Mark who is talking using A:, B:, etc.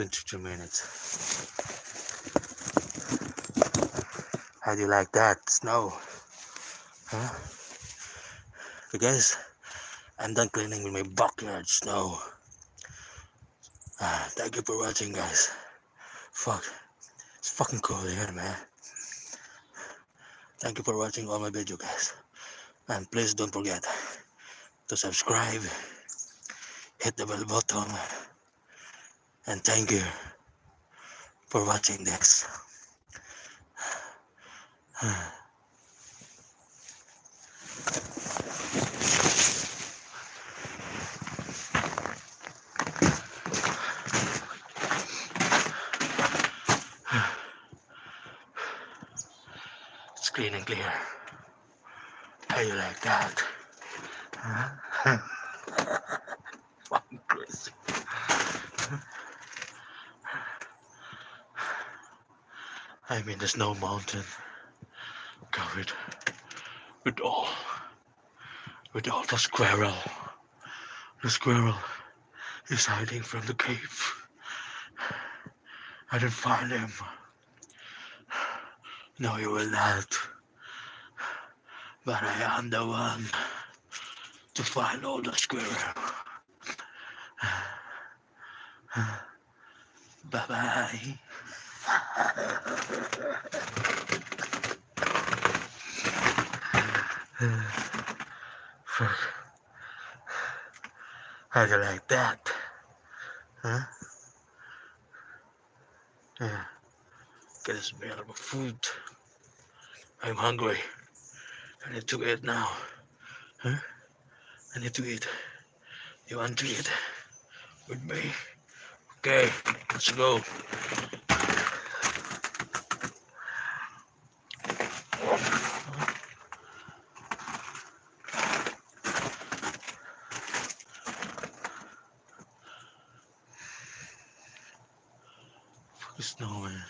A: 22 minutes. How do you like that? Snow? Huh? So guys, I'm done cleaning with my backyard snow. Thank you for watching, guys. Fuck, it's fucking cold here, man. Thank you for watching all my video, guys. And please don't forget to subscribe, hit the bell button, and thank you for watching this. It's clean and clear. How you like that? Huh? Fucking crazy. I'm in the snow mountain, covered with all the squirrel. The squirrel is hiding from the cave. I didn't find him. No, you will not. But I am the one to find all the squirrel. Bye-bye. Fuck. How do you like that? Huh? Yeah. Get a smell of food. I'm hungry. I need to eat now. Huh? I need to eat. You want to eat with me? Okay, let's go. Fucking snow, man.